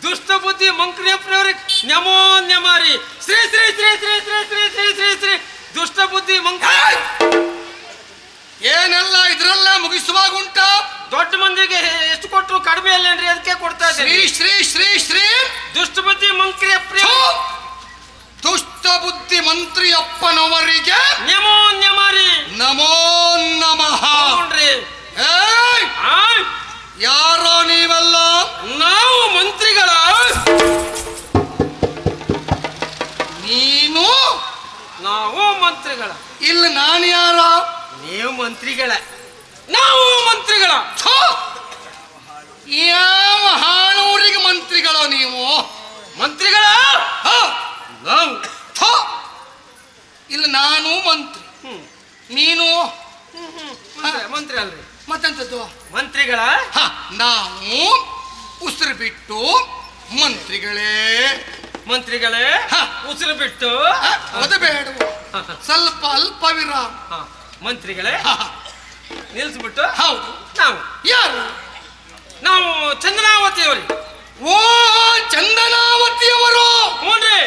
ದುಷ್ಟ ಬುದ್ಧಿ ಮಂಕ್ರಿಯಪ್ಪನವ್ರಿಗೆ ನಮೋ ನಮಾರಿ. ಶ್ರೀ ಶ್ರೀ ಶ್ರೀ ಶ್ರೀ ಶ್ರೀ ಶ್ರೀ ಶ್ರೀ ಶ್ರೀ ಶ್ರೀ ದುಷ್ಟ ಬುದ್ಧಿ ಏನೆಲ್ಲ ಇದ್ರಲ್ಲ ಮುಗಿಸುವಾಗುಂಟ. ದೊಡ್ಡ ಮಂದಿಗೆ ಎಷ್ಟು ಕೊಟ್ಟರು ಕಡಿಮೆ ಅಲ್ಲೇನ್ರಿ, ಅದಕ್ಕೆ ಕೊಡ್ತಾ ಇದ್ದೀವಿ. ಶ್ರೀ ಶ್ರೀ ಶ್ರೀ ಶ್ರೀ ದುಷ್ಟ ಬುದ್ಧಿ ಮಂಕ್ರಿಯಪ್ಪ ದುಷ್ಟ ಬುದ್ಧಿ ಮಂತ್ರಿ ಅಪ್ಪನವರಿಗೆ ನಮೋ ನಮಾರಿ. ನಮೋ ನಮಃ. ಯಾರೋ ನೀವೆಲ್ಲ? ನಾವು ಮಂತ್ರಿಗಳ. ನೀನು? ನಾವು ಮಂತ್ರಿಗಳ. ಇಲ್ಲಿ ನಾನು ಯಾರ? ನೀವು ಮಂತ್ರಿಗಳ, ನಾವು ಮಂತ್ರಿಗಳ. ಯಾವ ಹಾಳೂರಿಗೆ ಮಂತ್ರಿಗಳು ನೀವು? ಮಂತ್ರಿಗಳ ನಾವು. ಇಲ್ಲಿ ನಾನು ಮಂತ್ರಿ, ನೀನು ಮಂತ್ರಿ ಅಲ್ರಿ. ಮತ್ತೆಂತದ್ದು? ಮಂತ್ರಿಗಳ. ನಾವು ಉಸಿರು ಬಿಟ್ಟು ಮಂತ್ರಿಗಳೇ. ಮಂತ್ರಿಗಳೇ ಉಸಿರು ಬಿಟ್ಟು ಓದಬೇಡ, ಸ್ವಲ್ಪ ಅಲ್ಪ ವಿರಾಮ. ಮಂತ್ರಿಗಳೇ ನಿಲ್ಸ್ಬಿಟ್ಟು. ಹೌದು. ನಾವು ಯಾರು? ನಾವು ಚಂದನಾವತಿಯವ್ರಿ. ಓ ಚಂದನಾವತಿಯವರು? ಹ್ಞೂನ್ರಿ.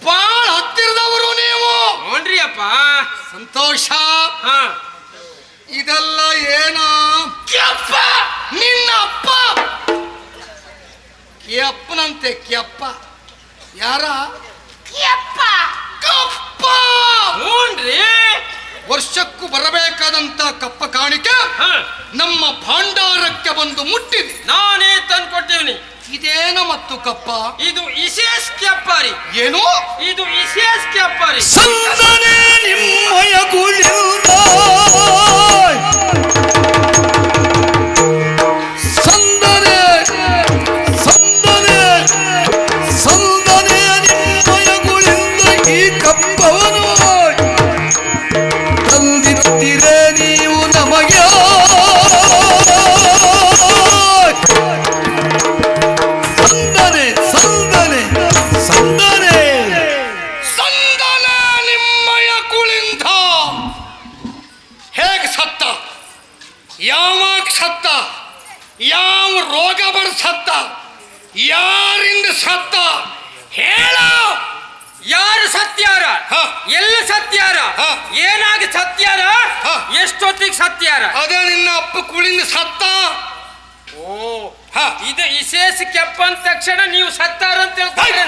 ಬಾಳ ಹತ್ತಿರದವರು ನೀವು? ಹ್ಞೂನ್ರಿ ಅಪ್ಪ. ಸಂತೋಷ. ಇದೆಲ್ಲ ಏನು? ಕ್ಯಪ್ಪ. ನಿನ್ನ ಅಪ್ಪ ಕ್ಯಪ್ಪನಂತೆ. ಕ್ಯಪ್ಪ ಯಾರ? ಕ್ಯಪ್ಪ. ಕಪ್ಪ. ಹ್ಞೂನ್ರಿ. ವರ್ಷಕ್ಕೂ ಬರಬೇಕಾದಂತ ಕಪ್ಪ ಕಾಣಿಕೆ ನಮ್ಮ ಭಾಂಡಾರಕ್ಕೆ ಬಂದು ಮುಟ್ಟಿದೆ. ನಾನೇ ತಂದು ಕೊಟ್ಟಿವ್ನಿ. ಇದೇನ ಮತ್ತು ಕಪ್ಪ? ಇದು ವಿಶೇಷ ಕ್ಯಪ್ಪಾರಿ. ಏನು? ಇದು ವಿಶೇಷ ಕ್ಯಪ್ಪಾರಿ. ಸಂದನೆ ನಿಮ್ಮಯ ಕುಳಿತ ಸಂದನೆ ಸಂದನೆ ಸಂದನೆ ನಿಮ್ಮಯ ಕುಳಿತ ಈ ಕಪ್ಪವನು ತಂದಿತ್ತಿರೆ ನೀವು ನಮಗೆ. ಸಂದನೆ ಸಂದನೆ ಸಂದನೆ ಸಂದನ ನಿಮ್ಮಯ ಕುಳಿಂದ ಹೇಗೆ ಸತ್ತ? ಯಾವಾಗ ಸತ್ತ? ಯಾವ ರೋಗ ಬರ್ಸತ್ತ? ಯಾರಿಂದ ಸತ್ತ? ಹೇಳ. ಯಾರು ಸತ್ಯಾರ? ಎಲ್ಲಿ ಸತ್ಯಾರ? ಏನಾಗಿ ಸತ್ಯಾರ? ಎಷ್ಟೊತ್ತಿಗೆ ಸತ್ಯಾರ? ಅದೇ ನಿನ್ನ ಅಪ್ಪ ಕುಳಿಂದ ಸತ್ತ. ಓ ಇದು ವಿಶೇಷ ಕೆಪ್ಪ ಅಂದ ತಕ್ಷಣ ನೀವು ಸತ್ತಾರ ಅಂತ ತಿಳ್ಕೊಂಡ್ರೆ?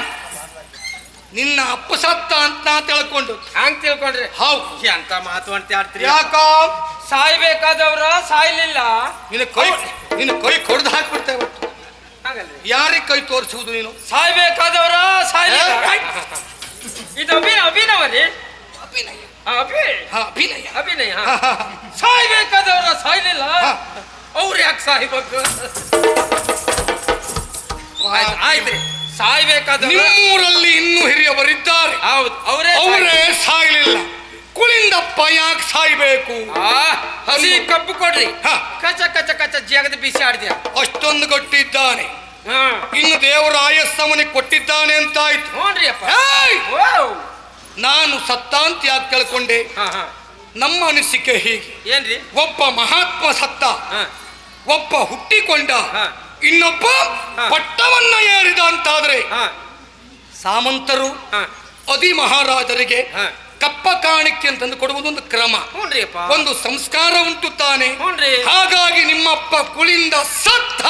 ನಿನ್ನ ಅಪ್ಪ ಸತ್ತ ಅಂತ ನಾ ತಿಳ್ಕೊಂಡು. ಹಂಗ್ ತಿಳ್ಕೊಂಡ್ರಿ? ಹೌದು. ಅಂತ ಮಾತು ಅಂತ ಆಡ್ತೀರಿ. ಯಾಕ? ಸಾಯ್ಬೇಕಾದವ್ರ ಸಾಯ್ಲಿಲ್ಲ. ನಿನ್ನ ಕೈ ಕೊಡ್ದು ಹಾಕ್ಬಿಡ್ತೇವೆ. ಹಾಗಲ್ರಿ? ಯಾರಿಗೆ ಕೈ ತೋರಿಸುವುದು ನೀನು? ಸಾಯ್ಬೇಕಾದವ್ರ ಸಾಯ್ಲಿಲ್ಲ. ಇದು ಅಭಿನವ ರೀ. ಅಭಿನಯ. ಅಭಿನಯ ಅಭಿನಯ. ಸಾಯ್ಬೇಕಾದವ್ರ ಸಾಯ್ಲಿಲ್ಲ, ಅವ್ರು ಯಾಕೆ ಸಾಯ್ಬೇಕು? ಆಯ್ತ್ರಿ. ಸಾಯ್ಬೇಕಾದವ್ರ ನಿಮ್ಮೂರಲ್ಲಿ ಇನ್ನೂ ಹಿರಿಯವರಿದ್ದಾರೆ. ಹೌದು, ಅವರೇ ಸಾಯ್ಲಿಲ್ಲ. ಕುಳಿಂದಪ್ಪ ಯಾಕೆ ಸಾಯ್ಬೇಕು? ಹಸಿ ಕಬ್ಬು ಕೊಡ್ರಿ. ಕಚ ಕಚ ಕಚ ಜಗದ ಬಿಸಿ ಆಡ್ದ್ಯ. ಅಷ್ಟೊಂದು ಕೊಟ್ಟಿದ್ದಾನೆ. ಇನ್ನು ದೇವರ ಆಯಸ್ಸವನಿಗೆ ಕೊಟ್ಟಿದ್ದಾನೆ ಅಂತಾಯ್ತು. ನೋಡ್ರಿ ಅಪ್ಪ. ನಾನು ಸತ್ತ ಅಂತ ಯಾಕೆ ಕೇಳ್ಕೊಂಡೆ? ನಮ್ಮ ಅನಿಸಿಕೆ ಹೀಗೆ. ಏನ್ರಿ? ಒಬ್ಬ ಮಹಾತ್ಮ ಸತ್ತ, ಒಬ್ಬ ಹುಟ್ಟಿಕೊಂಡ, ಇನ್ನೊಬ್ಬ ಪಟ್ಟವನ್ನ ಏರಿದ ಅಂತಾದ್ರೆ ಸಾಮಂತರು ಅದಿ ಮಹಾರಾಜರಿಗೆ ಕಪ್ಪ ಕಾಣಿಕೆ ಅಂತಂದು ಕೊಡುವುದೊಂದು ಕ್ರಮ, ಒಂದು ಸಂಸ್ಕಾರ ಉಂಟು ತಾನೆ. ಹಾಗಾಗಿ ನಿಮ್ಮಪ್ಪ ಕುಳಿಂದ ಸತ್ತ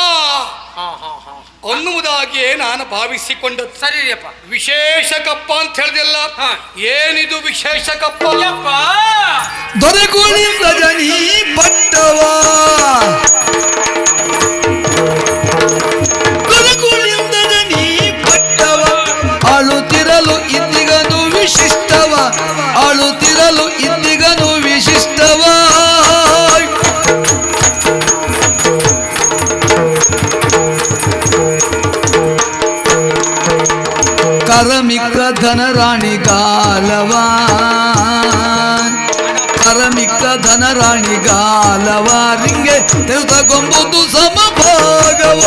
ಅನ್ನುವುದಾಗಿಯೇ ನಾನು ಭಾವಿಸಿಕೊಂಡದ್ದು. ಸರಿಯಪ್ಪ. ವಿಶೇಷ ಕಪ್ಪ ಅಂತ ಹೇಳಿದೆಲ್ಲ, ಏನಿದು ವಿಶೇಷ ಕಪ್ಪ? ದೊರೆಗುಳಿಂದ ಜನಿ ಪಟ್ಟವ ದೊರೆಗುಳಿಂದ ಜನಿ ಪಟ್ಟವ ಆಳುತ್ತಿರಲು ಇಂದಿಗನು ವಿಶಿಷ್ಟವ ಆಳುತ್ತಿರಲು ಇಂದಿಗನು ವಿಶಿಷ್ಟವ ಕರಮಿಕ್ಕ ಧನರಾಣಿ ಗಾಲವ ಕರಮಿಕ್ಕ ಧನರಾಣಿ ಗಾಲವಾರಿಂಗೆ ತೆಗೆದುಕೊಂಬುದು ಸಮಭಾಗವ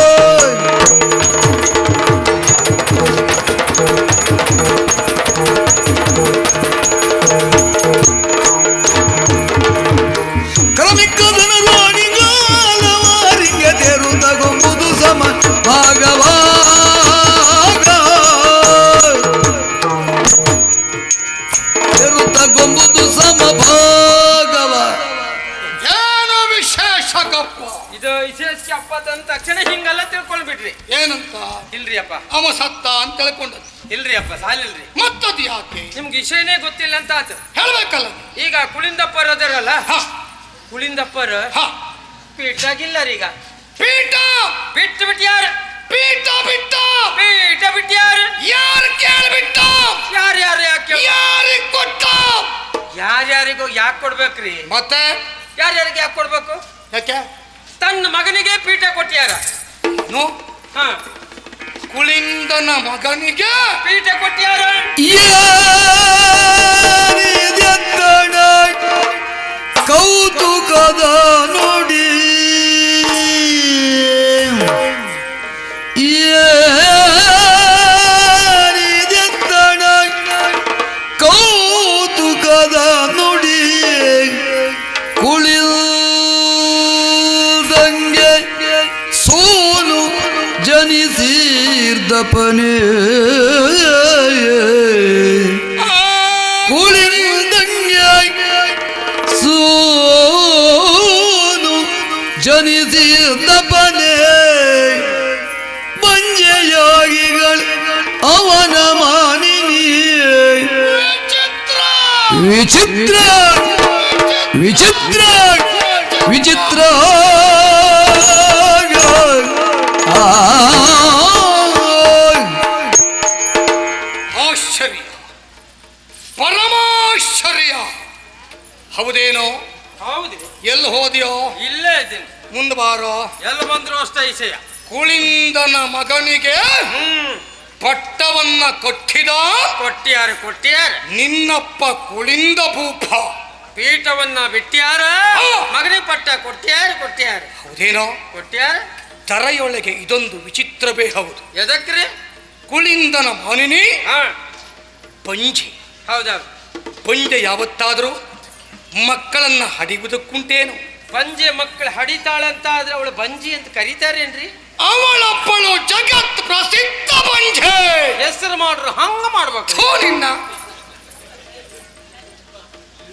ಕರಮಿಕ್ಕ ಧನರಾಣಿ ಗಾಲವಾರಿಂಗೆ ತೆಗೆದುಕೊಂಬುದು ಸಮಭಾಗವ ಇಲ್ರಿ ಅಪ್ಪ. ಅವ ಸತ್ತ ಅಂತ ತಿಳ್ಕೊಂಡದ್ದು. ಇಲ್ರಿ ಅಪ್ಪ, ಸಾಲಿಲ್ರಿ. ಮತ್ತದು ಯಾಕೆ ನಿಮ್ಗೆ ವಿಷಯನೇ ಗೊತ್ತಿಲ್ಲ ಅಂತ ಆತು. ಹೇಳ್ಬೇಕಲ್ಲ. ಈಗ ಕುಳಿಂದಪ್ಪರ್ ಅದರಲ್ಲ, ಹ ಕುಳಿಂದಪ್ಪರ್ ಹ ಪೀಠಾಗಿಲ್ಲರಿ. ಈಗ ಪೀಠ ಬಿಟ್ಟು ಬಿಟ್ಯಾರ. ಪೀಠ ಬಿಟ್ಟ ಪೀಠ ಬಿಟ್ಯಾರ. ಯಾರು ಕೇಳ್ಬಿಟ್ಟ? ಯಾರ್ಯಾರು ಯಾಕೆ? ಯಾರಿಗೆ ಕೊಟ್ಟ? ಯಾರ್ಯಾರಿಗೂ ಯಾಕೆ ಕೊಡ್ಬೇಕ್ರಿ? ಮತ್ತೆ ಯಾರ್ಯಾರಿಗೆ ಯಾಕೆ ಕೊಡ್ಬೇಕು? ಯಾಕೆ? ತನ್ನ ಮಗನಿಗೆ ಪೀಠ ಕೊಟ್ಟ್ಯಾರ. ನೋ ಹ, ಕುಳಿಂದನ ಮಗನಿಗೆ ಪೀಠ ಕೊಟ್ಟ್ಯಾರ. ಯಾರಿದೆತ್ತಣ ಕೌತುಕದ ನೋಡಿ ಯಾರಿದೆತ್ತಣ ಕೌತುಕದ ನೋಡಿ ಕುಳಿಲ್ದಂಗೆ ಸೋಲು ಜನಿಸಿರ್ದಪನೆ ಕುಳಿಲ್ದಂಗೆ ಸೋಲು ಜನಿಸಿರ್ದಪನೆ ಬಂಜೆಯಾಗಿಗಳು ಅವನ ಮಾನಿನಿ ವಿಚಿತ್ರ ವಿಚಿತ್ರ ವಿಚಿತ್ರ ಆಶ್ಚರ್ಯ, ಪರಮಾಶ್ಚರ್ಯ. ಹೌದೇನೋ? ಹೌದು. ಎಲ್ಲಿ ಹೋದ್ಯೋ? ಇಲ್ಲೇ ಇದ್ದೀನಿ. ಮುಂದೆ ಬಾರೋ. ಎಲ್ಲ ಬಂದ್ರು ಅಷ್ಟೇ ವಿಷಯ. ಕುಳಿಂದನ ಮಗನಿಗೆ ಪಟ್ಟವನ್ನ ಕೊಟ್ಟಿದ ಕೊಟ್ಟ್ಯಾರ. ಕೊಟ್ಟ್ಯಾರ. ನಿನ್ನಪ್ಪ ಕುಳಿಂದ ಭೂಪ ಪೀಠವನ್ನ ಬಿಟ್ಟ್ಯಾರ. ಮಗನಿಗೆ ಪಟ್ಟ ಕೊಟ್ಟ್ಯಾರ. ಕೊಟ್ಟ್ಯಾರ. ಹೌದೇನೋ? ಕೊಟ್ಟ್ಯಾರ. ತರೆಯೊಳಗೆ ಇದೊಂದು ವಿಚಿತ್ರವೇ ಹೌದು. ಎದಕ್ರಿ? ಕುಳಿಂದನ ಮಾನಿನಿ ಹಾ, ಪಂಜೆ. ಹೌದೌದು. ಪಂಜೆ ಯಾವತ್ತಾದರೂ ಮಕ್ಕಳನ್ನ ಹಡಿಯುವುದಕ್ಕುಂಟೇನು? ಪಂಜೆ ಮಕ್ಕಳು ಹಡಿತಾಳಂತ ಆದ್ರೆ ಅವಳು ಬಂಜಿ ಅಂತ ಕರೀತಾರೇನ್ರಿ? ಅವಳಪ್ಪಳು ಜಗತ್ ಪ್ರಸಿದ್ಧ ಪಂಜೆ. ಹೆಸರು ಮಾಡ್ರು ಹಂಗ ಮಾಡ್ಬೇಕು. ಥೂ ನಿನ್ನ,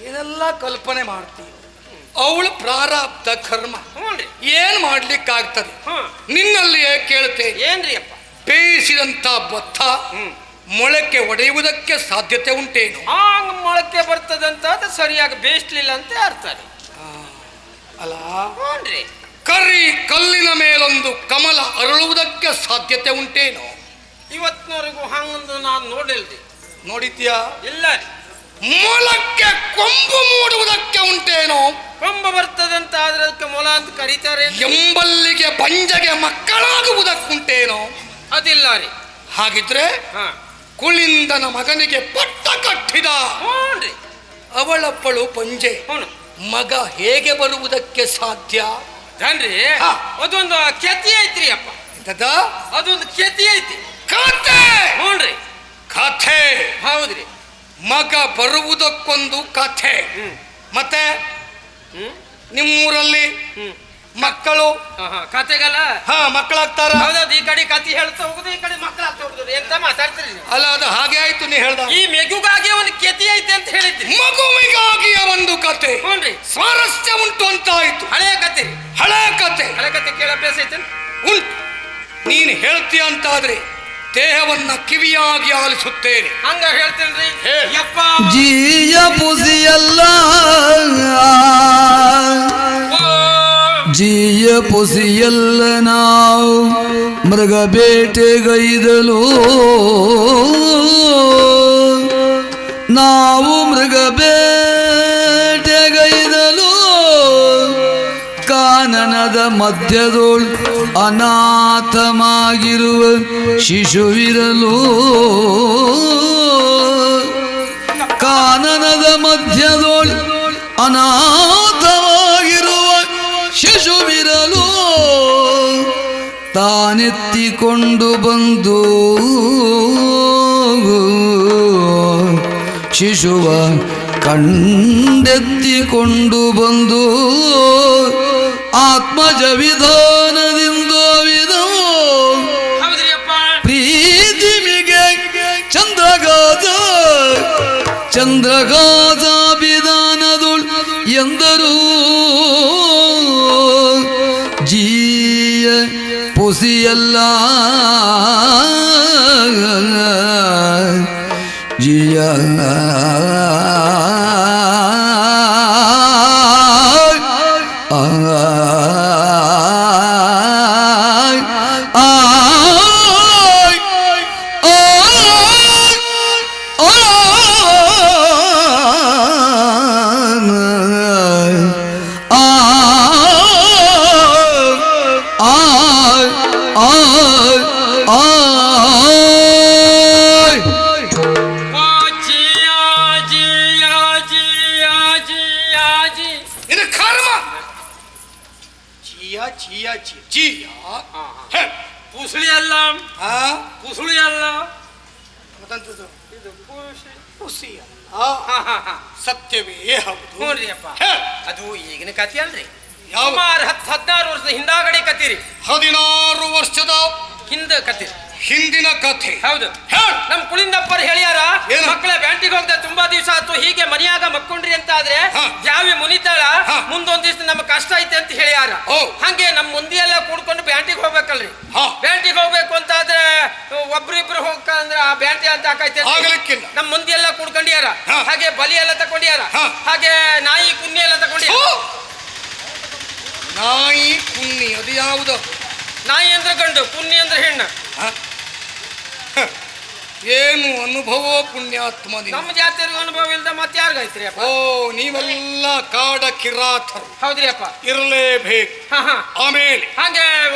ಏನೆಲ್ಲ ಕಲ್ಪನೆ ಮಾಡ್ತೀವಿ. ಅವಳು ಪ್ರಾರಬ್ಧ ಕರ್ಮ, ಹ್ಞೂನ್ರಿ. ಏನ್ ಮಾಡ್ಲಿಕ್ಕಾಗ್ತದೆ? ಹ್ಮ್. ನಿನ್ನಲ್ಲಿಯೇ ಕೇಳ್ತೇನೆ. ಏನ್ರಿ ಅಪ್ಪ? ಬೇಯಿಸಿದಂತ ಭತ್ತ ಮೊಳಕೆ ಒಡೆಯುವುದಕ್ಕೆ ಸಾಧ್ಯತೆ ಉಂಟೇನು? ಹಂಗ ಮೊಳಕೆ ಬರ್ತದಂತ ಅದು ಸರಿಯಾಗಿ ಬೇಯಿಸ್ಲಿಲ್ಲ ಅಂತ ಹೇಳ್ತಾರೆ. ಅಲ್ಲ, ಹ್ಞೂನ್ರಿ. ಕರಿ ಕಲ್ಲಿನ ಮೇಲೊಂದು ಕಮಲ ಅರಳುವುದಕ್ಕೆ ಸಾಧ್ಯತೆ ಉಂಟೇನು? ಇವತ್ತಿನವರೆಗೂ ಹಂಗಂದು ನಾನು ನೋಡಿಲ್ರಿ. ನೋಡಿದ್ಯಾ? ಇಲ್ಲ ರೀ. ಮೊಲಕ್ಕೆ ಕೊಂಬು ಮೂಡುವುದಕ್ಕೆ ಉಂಟೇನೋ? ಕೊಂಬ ಬರ್ತದಂತ ಆದ್ರೆ ಅದಕ್ಕೆ ಮೊಲ ಅಂತ ಕರೀತಾರೆ. ಎಂಬಲ್ಲಿಗೆ ಪಂಜಗೆ ಮಕ್ಕಳಾಗುವುದಕ್ಕುಂಟೇನೋ? ಅದಿಲ್ಲ ರೀ. ಹಾಗಿದ್ರೆ ಹಾ, ಕುಳಿಂದನ ಮಗನಿಗೆ ಪಟ್ಟ ಕಟ್ಟಿದ ಹ್ಞೂನ್ರಿ. ಅವಳಪ್ಪಳು ಪಂಜೆ, ಹ್ಞೂ. ಮಗ ಹೇಗೆ ಬರುವುದಕ್ಕೆ ಸಾಧ್ಯ? ಜನ್ರಿ, ಹಾ. ಅದೊಂದು ಕೆತಿ ಐತ್ರಿ ಅಪ್ಪ. ಎಂತದ? ಅದೊಂದು ಕೆತಿ ಐತಿ. ಕಥೆ. ಹ್ಞೂನ್ರಿ. ಕಥೆ. ಹೌದ್ರಿ. ಮಗ ಬರುವುದಕ್ಕೊಂದು ಕಥೆ. ಮತ್ತೆ ಹ್ಮ್. ನಿಮ್ಮೂರಲ್ಲಿ ಹ್ಮ್. ಮಕ್ಕಳು ಕತೆಗಲ್ಲ ಮಕ್ಕಳಾಗ್ತಾರ. ಹೌದೌದು. ಈ ಕಡೆ ಕತಿ ಹೇಳ್ತಾ ಹೋಗುದು, ಈ ಕಡೆ ಮಕ್ಕಳು ಆಗ್ತಾ ಹೋಗುದು. ಎಂತ ಮಾತಾಡ್ತೀರಿ ನೀವು? ಅಲ್ಲ, ಅದು ಹಾಗೆ ಆಯ್ತು. ನೀ ಹೇಳ್ದ ಈ ಮೆಗುಗಾಗಿ ಒಂದು ಕೆತಿ ಐತೆ ಅಂತ ಹೇಳಿದ್ರಿ. ಮಗುವಿಗಾಗಿಯ ಒಂದು ಕತೆ. ಹ್ಞೂನ್ರಿ. ಸ್ವಾರಸ್ಯ ಉಂಟು ಅಂತ ಆಯ್ತು. ಹಳೆಯ ಕತೆ. ಹಳೆ ಕತೆ. ಹಳೆ ಕತೆ ಕೇಳ ಅಭ್ಯಾಸ ಐತೆ ಉಂಟು. ನೀನು ಹೇಳ್ತೀಯ ಅಂತಾದ್ರೆ ದೇಹವನ್ನ ಕಿವಿಯಾಗಿ ಆಲಿಸುತ್ತೇನೆ. ಹಂಗ ಹೇಳ್ತೇನ್ರಿ. ಯಪ್ಪ ಜಿಯ ಪುಸಿಯಲ್ಲ ಜಿಯ ಪುಸಿಯಲ್ಲ ನಾವು ಮೃಗ ಬೇಟೆಗೈದಲು ನಾವು ಮೃಗ ಬೇಟೆಗೈದಲು ಕಾನನದ ಮಧ್ಯದೋಳು ಅನಾಥಮಾಗಿರುವ ಶಿಶುವಿರಲು ಕಾನನದ ಮಧ್ಯದೋಳು ಅನಾಥವಾಗಿರುವ ಶಿಶುವಿರಲು ತಾನೆತ್ತಿಕೊಂಡು ಬಂದು ಶಿಶುವ ಕಂಡೆತ್ತಿಕೊಂಡು ಬಂದು ಆತ್ಮಜ ವಿಧಾನದಿಂದ ವಿಧವು ಪ್ರೀತಿಮಿಗೆ ಚಂದ್ರಗಾದ ವಿಧಾನದೊಳ್ ಎಂದರು ಜೀಯ ಪೊಸಿಯಲ್ಲ ಇದು ಕರ್ಮ. ಜಿಯಾ ಜಿಯಾ ಜಿಯಾ ಹೇ ಕುಸುಳಿ ಅಲ್ಲ, ಆ ಕುಸುಳಿ ಅಲ್ಲ, ಮತ್ತಂತದ್ದು ಇದು ಕುಸುಳಿ. ಖುಷಿ ಅಲ್ಲ, ಹಾ, ಹಾ, ಹಾ. ಸತ್ಯವೇ ಹೌದು. ನೋಡ್ರಿ ಅಪ್ಪ, ಹೇ, ಅದು ಈಗಿನ ಕಥೆ ಅಲ್ರಿ. ಯಾವ ಸುಮಾರು 10-16 ವರ್ಷದ ಹಿಂದಾಗಡೆ ಕತೀರಿ, 16 ವರ್ಷದ ಹಿಂದ ಕತೀರಿ. ಹಿಂದಿನ ಕಥೆ. ಹೌದು. ಹೇ, ನಮ್ ಕುಳಿಂದಪ್ಪರ್ ಹೇಳ್ಯಾರ, ಏನು? ಮಕ್ಕಳ ಬ್ಯಾಂಟಿಗೆ ಹೋಗ್ದ ತುಂಬಾ ದಿವಸ ಆಯ್ತು, ಹೀಗೆ ಮನೆಯಾಗ ಮಕ್ಕೊಂಡ್ರಿ ಅಂತ ಆದ್ರೆ ಹಾ. ಜಾವಿ ಮುನಿತಾಳ, ಹಾ. ಮುಂದೊಂದ್ ದಿವಸ ನಮ್ ಕಷ್ಟ ಐತೆ ಅಂತ ಹೇಳ್ಯಾರ. ಓ. ಹಂಗೆ ನಮ್ ಮಂದಿ ಎಲ್ಲ ಕೂಡ್ಕೊಂಡು ಬ್ಯಾಂಟಿಗೆ ಹೋಗ್ಬೇಕಲ್ರಿ. ಹಾ. ಬ್ಯಾಂಟಿಗೆ ಹೋಗ್ಬೇಕು ಅಂತ ಆದ್ರೆ ಒಬ್ರು ಇಬ್ರು ಹೋಗ್ಕಂದ್ರ ಆ ಬ್ಯಾಂಟಿ ಅಂತ ಆಕೈತೆ. ಆಗಲಿಕ್ಕಿಲ್ಲ. ನಮ್ ಮಂದಿ ಎಲ್ಲ ಕೂಡ್ಕೊಂಡ್ಯಾರ. ಹಾ. ಹಾಗೆ ಬಲಿ ಎಲ್ಲ ತಕೊಂಡ್ಯಾರ. ಹಾ. ಹಾಗೆ ನಾಯಿ ಕುನ್ನಿ ಎಲ್ಲ ತಕೊಂಡ್ಯಾರ. ಓ, ನಾಯಿ ಕುನ್ನಿ ಅದು ಯಾವುದು? ನಾಯಿ ಅಂದ್ರೆ ಗಂಡು, ಕುನ್ನಿ ಅಂದ್ರೆ ಹೆಣ್ಣು. ಹ? ಹ. ಏನು ಅನುಭವ ಪುಣ್ಯಾತ್ಮ ನೀನು. ನಮ್ಮ ಜಾತಿಯವ್ರಿಗೆ ಅನುಭವ ಇಲ್ದ ಮತ್ತೆ ಯಾರಿಗೈತ್ರಿ ಅಪ್ಪ? ಓ, ನೀವೆಲ್ಲ ಕಾಡ ಕಿರಾತರು ಹೌದ್ರಿ ಅಪ್ಪ. ಇರಲೇಬೇಕು. ಹಾ, ಹಾ. ಆಮೇಲೆ ಹಾಗೆ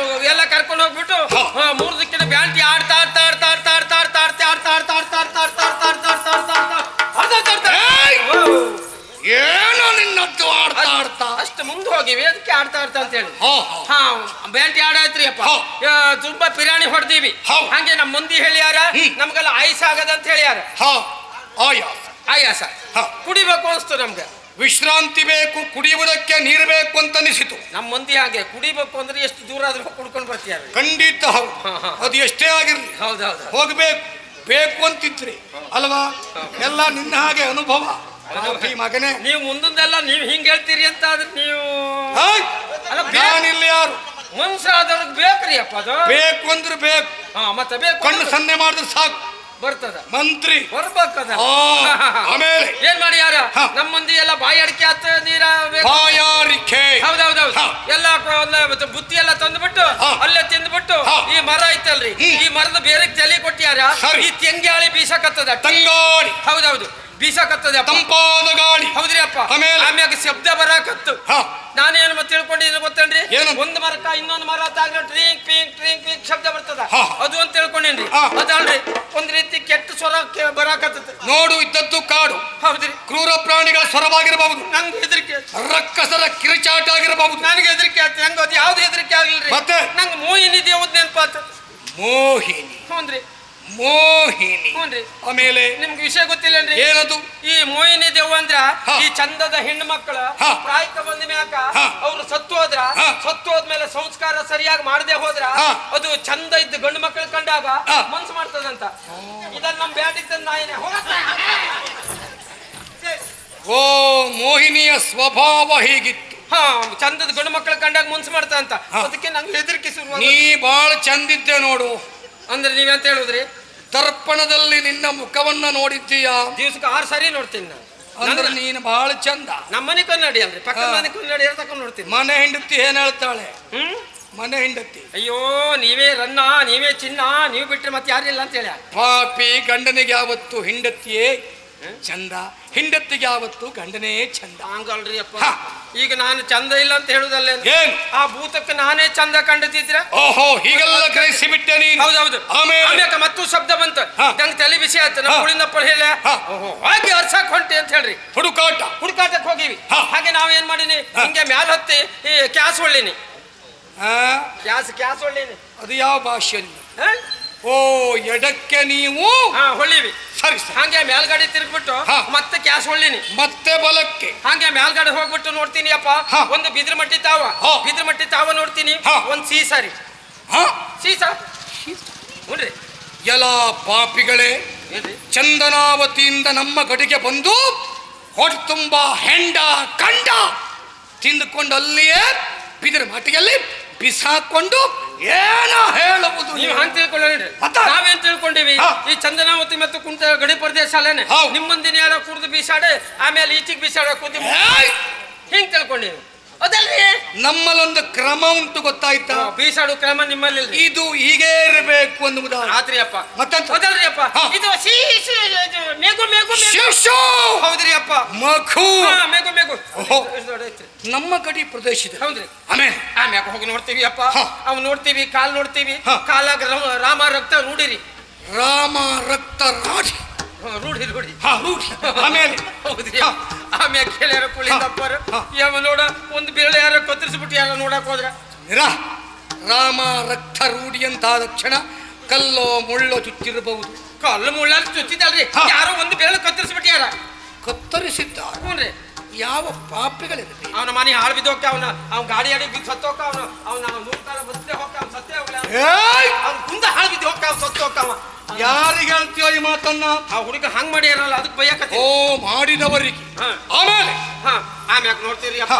ಎಲ್ಲ ಕರ್ಕೊಂಡು ಹೋಗ್ಬಿಟ್ಟು ಹಾ. 3 ದಿಕ್ಕಿನ ಬ್ಯಾಂಟಿ ಆಡ್ತಾ ಆಡ್ತಾ ಆಡ್ತಾ ಆಡ್ತಾ ಆಡ್ತಾ ಆಡ್ತಾ ಆಡ್ತಾ ಆಡ್ತಾ ಆಡ್ತಾ ಆಡ್ತಾ ಆಡ್ತಾ ಆಡ್ತಾ ಆಡ್ತಾ ಆಡ್ತಾ ಆಡ್ತಾ ಆಡ್ತಾ ಆಡ್ತಾ ಏಯ್! ಓ. ಏನೋ ನಿನ್ನದ್ದು ಆಡ್ತಾ ಆಡ್ತಾ. ಅಷ್ಟು ಮುಂದೆ ಹೋಗಿವಿ, ಅದಕ್ಕೆ ಆಡ್ತಾ ಆಡ್ತಾ ಅಂತ ಹೇಳಿ. ಹಾ, ಹಾ. ಹಾ, ಬ್ಯಾಂಟಿ ಆಡಾಯ್ತ್ರಿ ಅಪ್ಪ. ಹಾ. ತುಂಬಾ ಪಿರಾಣಿ ಹೊಡೆದೀವಿ. ಹಾ. ಹಂಗೆ ನಮ್ಮ ಮಂದಿ ಹೇಳ್ಯಾರ, ನಮ್ಗೆಲ್ಲ ಆಯುಷ ಆಗದ ಅಂತ ಹೇಳ್ಯಾರ. ಹಾ, ಆಯಾಸ. ಆಯಾಸ ಹಾ. ಕುಡಿಬೇಕು ಅನ್ಸ್ತು ನಮ್ಗೆ. ವಿಶ್ರಾಂತಿ ಬೇಕು, ಕುಡಿಯುವುದಕ್ಕೆ ನೀರು ಬೇಕು ಅಂತ ಅನಿಸಿತು. ನಮ್ಮ ಮಂದಿ ಹಾಗೆ ಕುಡಿಬೇಕು ಅಂದ್ರೆ ಎಷ್ಟು ದೂರ ಆದ್ರೂ ಕುಡ್ಕೊಂಡು ಬರ್ತೀಯಾರ. ಖಂಡಿತ ಹೌದು. ಹಾ, ಹಾ. ಅದು ಎಷ್ಟೇ ಆಗಿರ್ಲಿ ಹೌದೌದು. ಹೋಗ್ಬೇಕು, ಬೇಕು ಅಂತಿದ್ರಿ ಅಲ್ವಾ? ಎಲ್ಲ ನಿನ್ನ ಹಾಗೆ ಅನುಭವ. ಈ ಮಗನೇ, ನೀವು ಮುಂದೆಲ್ಲ ನೀವು ಹಿಂಗ್ ಹೇಳ್ತೀರಿ ಅಂತ ಆದ್ರೆ ನೀವು ಹಾಯ್! ಅಲ್ಲ, ನಾನಿಲ್ಲಿ ಯಾರು? ಮನ್ಸಾದವ್ರಿಗೆ ಬೇಕ್ರಿ ಅಪ್ಪ ಅದು. ಬೇಕು ಅಂದ್ರೆ ಬೇಕು. ಹಾ, ಮತ್ತೆ ಬೇಕು ಕಣ್ಣು ಸನ್ನೆ ಮಾಡಿದ್ರೆ ಸಾಕು, ಬರ್ತದ, ಮಂತ್ರಿ. ಬರ್ಬೇಕದ. ಆಮೇಲೆ ಏನ್ ಮಾಡಿ ಯಾರ ಹಾ. ನಮ್ಮ ಮಂದಿ ಎಲ್ಲ ಬಾಯಿ ಅಡಿಕೆ ಹತ್ತ ನೀರ ಬೇಕು. ಬಾಯಾರಿಕೆ. ಹೌದೌದೌದು. ಹಾ. ಎಲ್ಲ ಬುತ್ತಿ ಎಲ್ಲ ತಂದ್ಬಿಟ್ಟು ಹಾ. ಅಲ್ಲೇ ತಿಂದ್ಬಿಟ್ಟು ಹಾ. ಈ ಮರ ಐತಲ್ರಿ, ಈ ಮರದ ಬೇರೆ ತಲೆ ಕೊಟ್ಟಿಯಾರ. ಸರಿ. ಈ ತೆಂಗಾಳಿ ಬೀಸಕತ್ತದ. ತಂಗಾಳಿ. ಹೌದೌದು, ಬೀಸಕತ್ತದ. ತಂಪಾದ ಗಾಳಿ. ಹೌದ್ರಿ ಅಪ್ಪ. ಆಮೇಲೆ? ಆಮ್ಯಾಗ ಶಬ್ದ ಬರಾಕತ್ತು. ಹಾ. ನಾನೇನು ಮತ್ತೆ ತಿಳ್ಕೊಂಡಿದ್ದೀನಿ ಗೊತ್ತೇನ್ರಿ? ಏನು? ಒಂದು ಮರಕ್ಕ ಇನ್ನೊಂದು ಮರ ತಾಗ ಟ್ರಿಂಕ್ ಪಿಂಕ್ ಟ್ರಿಂಕ್ ಪಿಂಕ್ ಶಬ್ದ ಬರ್ತದ. ಹಾ. ಅದು ಅಂತ ತಿಳ್ಕೊಂಡೇನ್ರಿ. ಹಾ. ಅದಲ್ರಿ, ಒಂದ್ ರೀತಿ ಕೆಟ್ಟ ಸ್ವರ ಬರಾಕತ್ತ. ನೋಡು, ಇದ್ದದ್ದು ಕಾಡು. ಹೌದ್ರಿ. ಕ್ರೂರ ಪ್ರಾಣಿಗಳ ಸ್ವರವಾಗಿರಬಹುದು, ನಂಗೆ ಹೆದರಿಕೆ. ರಕ್ಕಸರ ಕಿರುಚಾಟ ಆಗಿರಬಹುದು. ನನಗೆ ಹೆದರಿಕೆ ಆಯ್ತು. ನಂಗೆ ಅದು ಯಾವ್ದು ಹೆದರಿಕೆ ಆಗ್ಲಿಲ್ರಿ. ಮತ್ತೆ? ನಂಗೆ ಮೋಹಿನಿ ದೇವದ್ ನೆನಪಾತು. ಮೋಹಿನಿ. ಹ್ಞೂನ್ರಿ, ಮೋಹಿನಿ. ಹ್ಞೂನ್ರಿ. ಆಮೇಲೆ ನಿಮ್ಗೆ ವಿಷಯ ಗೊತ್ತಿಲ್ಲನ್ರಿ? ಏನದು? ಈ ಮೋಹಿನಿ ದೇವ್ ಅಂದ್ರ ಹಾ. ಈ ಚಂದದ ಹೆಣ್ಣು ಮಕ್ಕಳು ಹಾ. ಪ್ರಾಯಕ್ಕೆ ಬಂದ ಮ್ಯಾಕ ಹಾ. ಅವ್ರು ಸತ್ತು ಹೋದ್ರ, ಹಾ. ಸತ್ತು ಹೋದ್ಮೇಲೆ ಸಂಸ್ಕಾರ ಸರಿಯಾಗಿ ಮಾಡದೆ ಹೋದ್ರ ಹಾ. ಅದು ಚಂದ ಇದ್ದ ಗಂಡು ಮಕ್ಕಳು ಕಂಡಾಗ ಹಾ. ಮನ್ಸು ಮಾಡ್ತದಂತ. ಇದನ್ನ ನಮ್ ಬ್ಯಾಟಿಗೆ ತಂದ ನಾಯಿನೇ ಓ, ಮೋಹಿನಿಯ ಸ್ವಭಾವ ಹೀಗಿತ್ತು. ಹಾ, ಚಂದದ ಗಂಡು ಮಕ್ಕಳು ಕಂಡಾಗ ಮನ್ಸು ಮಾಡ್ತದಂತ. ಹಾ. ಅದಕ್ಕೆ ನಂಗೆ ಹೆದರಿಕೆ ಶುರು. ನೀ ಬಾಳ ಚಂದಿದ್ದೆ ನೋಡು. ಅಂದ್ರೆ ನೀವೆಂತ ಹೇಳುದ್ರಿ? ದರ್ಪಣದಲ್ಲಿ ನಿನ್ನ ಮುಖವನ್ನ ನೋಡಿದ್ದೀಯಾ? ದಿವ್ಸಕ್ಕೆ 6 ಸಾರಿ ನೋಡ್ತೀನಿ ನಾನು. ಅಂದ್ರೆ ನೀನು ಬಹಳ ಚಂದ. ನಮ್ಮ ಮನೆ ಕನ್ನಡಿ ಅಲ್ರಿ, ಪಕ್ಕದ ಹಾ. ಮನೆ ಕನ್ನಡಿ ತಕೊಂಡ್ ನೋಡ್ತೀನಿ. ಮನೆ ಹೆಂಡತಿ ಏನ್ ಹೇಳ್ತಾಳೆ? ಹ್ಮ್, ಮನೆ ಹೆಂಡತಿ, ಅಯ್ಯೋ ನೀವೇ ರನ್ನ, ನೀವೇ ಚಿನ್ನ, ನೀವು ಬಿಟ್ರೆ ಮತ್ತೆ ಯಾರಿಲ್ಲ ಅಂತ ಹೇಳಿ. ಪಾಪಿ ಗಂಡನಿಗೆ ಯಾವತ್ತು ಹೆಂಡತಿಯೇ ಚಂದ, ಹೆಂಡತಿಗೆ ಯಾವತ್ತು ಗಂಡನೇ ಚಂದ. ಹಂಗಲ್ರಿ ಅಪ್ಪ. ಹಾ. ಈಗ ನಾನು ಚಂದ ಇಲ್ಲ ಅಂತ ಹೇಳುದಲ್ಲ, ಏನ್? ಆ ಭೂತಕ್ಕೆ ನಾನೇ ಚಂದ ಕಂಡತಿದ್ರ. ಓಹೋ, ಹೀಗೆಲ್ಲ ಗ್ರಹಿಸಿ ಬಿಟ್ಟೆ ನೀನು. ಹೌದೌದು. ಆಮೇಲೆ? ಆಮ್ಯಾಕ ಮತ್ತೂ ಶಬ್ದ ಬಂತು. ಹಾ. ನಂಗೆ ತಲೆ ಬಿಸಿ ಆಯ್ತು. ನಮ್ಮ ಹಾ. ಕುಳಿಂದಪ್ಪ ಹೇಳ ಹಾ. ಹಾಗೆ ಅರ್ಸಕ್ ಹೊಂಟೆ ಅಂತ ಹೇಳ್ರಿ. ಹುಡುಕಾಟ. ಹುಡುಕಾಟಕ್ಕೆ ಹೋಗಿವಿ. ಹಾ. ಹಾಗೆ ನಾವೇನ್ ಮಾಡೀನಿ, ಹಾ. ಹಿಂಗೆ ಮ್ಯಾಲ ಹತ್ತಿ ಈ ಕ್ಯಾಸ್ ಹೊಳ್ಳಿನಿ. ಆ? ಕ್ಯಾಸ್ ಹೊಳ್ಳಿನಿ. ಅದು ಯಾವ ಭಾಷೆಯಲ್ಲಿ? ಹಾ? ಓ, ಎಡಕ್ಕೆ ನೀವು. ಹಾ, ಹೊಳ್ಳಿವಿ. ಸರಿ ಸರಿ. ಹಂಗೆ ಮೇಲ್ಗಡೆ ತಿರುಗ್ಬಿಟ್ಟು ಹಾ. ಮತ್ತೆ ಕ್ಯಾಸ್ ಹೊಳ್ಳಿನಿ. ಮತ್ತೆ ಬಲಕ್ಕೆ. ಹಂಗೆ ಮೇಲ್ಗಡೆ ಹೋಗ್ಬಿಟ್ಟು ನೋಡ್ತೀನಿ ಅಪ್ಪ, ಹಾ. ಒಂದು ಬಿದ್ರ ಮಟ್ಟಿ ತಾವ. ಹಾ. ಬಿದ್ರ ಮಟ್ಟಿ ತಾವ ನೋಡ್ತೀನಿ. ಹಾ. ಒಂದ್ ಸೀಸಾರಿ. ಹಾ? ಸೀಸ ನೋಡ್ರಿ. ಎಲ್ಲ ಪಾಪಿಗಳೇ, ಏನ್ರಿ? ಚಂದನಾವತಿಯಿಂದ ನಮ್ಮ ಗಡಿಗೆ ಬಂದು ಹೊಟ್ಟೆ ತುಂಬ ಹೆಂಡ ಕಂಡ ತಿಂದುಕೊಂಡು ಅಲ್ಲಿಯೇ ಬಿದಿರ ಮಟ್ಟಿಗೆಲ್ಲಿ ಬಿಸಾಕೊಂಡು ಏನೋ ಹೇಳುವುದು. ನೀವು ಹಂಗೆ ತಿಳ್ಕೊಳ್ಳೋಣ್ರಿ. ಮತ್ತೆ? ನಾವೇನ್ ತಿಳ್ಕೊಳ್ಳೋಣ? ತಿಳ್ಕೊಂಡಿವಿ. ಹಾ. ಈ ಚಂದನಾವತಿ ಮತ್ತು ಕುಂಟ ಗಡಿ ಪ್ರದೇಶ ಅಲ್ಲೇನೆ ಹೌದು. ನಿಮ್ಮಂದಿನ ಯಾರ ಕುಡ್ದು ಬೀಸಾಡೆ ಆಮೇಲೆ ಈಚಿಗೆ ಬೀಸಾಡ ಕೂತಿ ಏಯ್! ಹಿಂಗ್ ತಿಳ್ಕೊಂಡಿವಿ. ಅದಲ್ರಿ ನಮ್ಮಲ್ಲೊಂದು ಕ್ರಮ ಉಂಟು ಗೊತ್ತಾಯ್ತಾ? ಬೀಸಾಡು ಕ್ರಮ ನಿಮ್ಮಲ್ಲಿ ಇಲ್ರಿ. ಇದು ಹೀಗೆ ಇರಬೇಕು ಅನ್ನುವುದಾದ್ರೆ ಆತ್ರಿ ಅಪ್ಪ. ಮತ್ತೆಂತ? ಅದಲ್ರಿ ಅಪ್ಪ, ಹಾ. ಇದು ಇದು ಮೇಗು ಮೇಗು ಮೇಗು. ಶಿಶು ಹೌದ್ರಿ ಅಪ್ಪ. ಮಖು ಹಾ, ಮೇಗು ಮೇಗು. ಓಹೋ. ಇಷ್ಟ್ ದೊಡ್ಡ ಐತ್ರಿ. ನಮ್ಮ ಗಡಿ ಪ್ರದೇಶದ ಹೌದ್ರಿ. ಆಮೇಲೆ ಆಮ್ಯಾಗ ಹೋಗಿ ನೋಡ್ತೀವಿ ಅಪ್ಪ. ಹಾ. ಅವ್ ನೋಡ್ತೀವಿ, ಕಾಲ್ ನೋಡ್ತೀವಿ. ಹಾ. ಕಾಲಾಗ ರಾಮ ರಕ್ತ ರೂಢಿರಿ. ರಾಮ ರಕ್ತ ರಾಡಿ ರೂಢಿ ರೂಢಿ. ರೂಢಿ. ಆಮೇಲೆ ಹೌದ್ರಿ. ಹಾ. ಆಮ್ಯಾಗ ಕೇಳ್ಯಾರ ಕುಳಿಂದಪ್ಪರ ಹಾ. ಯಾವ ನೋಡ ಒಂದು ಬೇಳೆ ಯಾರ ಕತ್ತರಿಸ್ಬಿಟ್ಟು ಯಾರ ನೋಡಕ್ ಹೋದ್ರ ನಿರ ರಾಮ ರಕ್ತ ರೂಢಿ ಅಂತ ತಕ್ಷಣ ಕಲ್ಲೋ ಮುಳ್ಳೋ ಚುಚ್ಚಿರಬಹುದು. ಕಲ್ಲು ಮುಳ್ಳ ಚುಚ್ಚಿದಲ್ರಿ. ಹಾ. ಯಾರೋ ಒಂದು ಬೇಳೆ ಕತ್ತರಿಸ್ಬಿಟ್ಟು ಯಾರ ಕತ್ತರಿಸಿದ್ದಾರೆ. ಹ್ಞೂನ್ರಿ. ಯಾವ ಪಾಪಿಗಳಿರಲಿ. ಅವನ ಮನೆ ಹಾಳು ಬಿದ್ದೋಕ ಅವ್ನ ಗಾಡಿ ಅಡಿ ಬಿದ್ದು ಸತ್ತೋಕ ಅವ್ನ ನೂರು ಕಾಲ ಬಸ್ತೆ ಹೋಗ ಅವ್ನ ಸತ್ತೇ ಹೋಗ್ಲ ಏಯ್! ಅವ್ನ ಕುಂದ ಹಾಳು ಬಿದ್ದು ಹೋಗ ಅವ್ನ ಸತ್ತು ಹೋಗ ಯಾರಿಗೆ ಹೇಳ್ತೀಯೋ ಈ ಮಾತನ್ನ? ಆ ಹುಡುಗ ಹಂಗ್ ಮಾಡಿ ಇರಲ್ಲ ಅದಕ್ಕೆ ಬೈಯಕತ್ತಿ. ಓ ಮಾಡಿದವರಿಗೆ. ಹಾ. ಆಮೇಲೆ ಹಾ, ಆಮ್ಯಾಗ ನೋಡ್ತೀರಿ ಅಪ್ಪ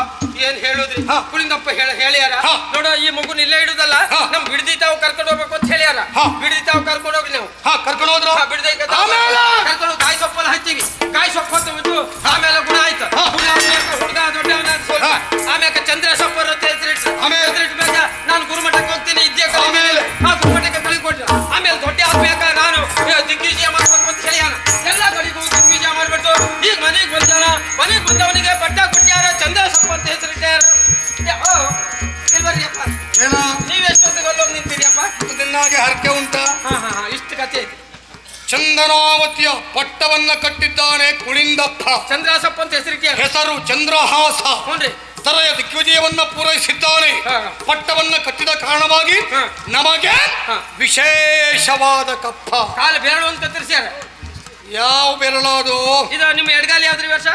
ಏನ್ ಹೇಳುದ್ರಿ. ಹಾ. ಕುಳಿಂದಪ್ಪ ಹೇಳ್ಯಾರ ಹಾ. ನೋಡ ಈ ಮಗುನ ಇಲ್ಲೇ ಇಡುದಲ್ಲ, ಹಾ. ನಮ್ ಬಿಡದಿ ತಾವು ಕರ್ಕೊಂಡು ಹೋಗ್ಬೇಕು ಅಂತ ಹೇಳ್ಯಾರ. ಹಾ. ಬಿಡದಿ ತಾವು ಕರ್ಕೊಂಡು ಹೋಗಿ ನಾವು ಕರ್ಕೊಂಡು ಹೋದ್ರು. ಬಿಡದಿ ಆಮೇಲೆ? ಕರ್ಕೊಂಡು ಕಾಯಿ ಸೊಪ್ಪಲ್ಲ ಹಚ್ಚಿವಿ. ಕಾಯಿ ಸೊಪ್ಪು ಹೊತ್ತು ಬಿಟ್ಟು ಆಮೇಲೆ ಗುಣ ಆಯ್ತು. ಹಾ. ಗುಣ ಆದ್ಮೇಲೆ ಹುಡುಗ ದೊಡ್ಡವನ ಸ್ವಲ್ಪ ಹಾ. ಆಮ್ಯಾಗ ಚಂದ್ರ ಸೊಪ್ಪು ಹೆಸರಿಟ್ಟು ಆಮೇಲೆ? ನಾನು ಗುರುಮಠಕ್ಕೆ ಹೋಗ್ತೀನಿ ಇದ್ದೇ ಆಮೇಲೆ? ಆ ಗುರುಮಠಕ್ಕೆ ಕಳಿಕೊಟ್ರು. ಆಮೇಲೆ ದೊಡ್ಡ ಆಗ್ಬೇಕ ನಾನು ದಿಗ್ವಿಜಯ ಮಾಡ್ಬೇಕು ಅಂತ ಹೇಳ್ಯಾನ. ಎಲ್ಲ ಕಡೆಗೂ ದಿಗ್ವಿಜಯ ಮಾಡ್ಬಿಟ್ಟು ಈಗ ಮನೆಗೆ ಬಂದಾನ. ಮನೆಗೆ ಬಂದವನಿಗೆ ಬಟ್ಟ ಕೊಟ್ಟ್ಯಾರ, ಚಂದ್ರ ಸೊಪ್ಪು ಅಂತ ಹೆಸರಿಟ್ಟಾರ. ಇಲ್ಬರ್ರಿ ಅಪ್ಪ, ಏನ ನೀವೆಷ್ಟೊತ್ತಿಗೆ ಅಲ್ಲೋಗಿ ನಿಂತೀರಿ ಅಪ್ಪ? ಇದನ್ನಾಗೆ ಹರಕೆ ಉಂಟಾ? ಹಾ, ಇಷ್ಟು ಕಥೆ ಐತಿ. ಚಂದನಾವತಿಯ ಪಟ್ಟವನ್ನ ಕಟ್ಟಿದ್ದಾನೆ ಕುಳಿಂದಪ್ಪ. ಚಂದ್ರ ಸೊಪ್ಪು ಅಂತ ಹೆಸರಿಟ್ಟಾರ. ಹೆಸರು ಚಂದ್ರಹಾಸ. ಹ್ಞೂನ್ರಿ. ತರೆಯ ದಿಗ್ವಿಜಯವನ್ನ ಪೂರೈಸಿದ್ದಾನೆ. ಹಾ. ಪಟ್ಟವನ್ನ ಕಟ್ಟಿದ ಕಾರಣವಾಗಿ ಹಾ. ನಮಗೆ ಹಾ. ವಿಶೇಷವಾದ ಕಪ್ಪ. ಕಾಲು ಬೆರಳು ಅಂತ ಕತ್ತರಿಸ್ಯಾರ. ಯಾವ ಬೆರಳದು? ಇದು ನಿಮ್ಮ ಎಡಗಾಲಿ ಯಾವ್ದ್ರಿ ವರ್ಷ?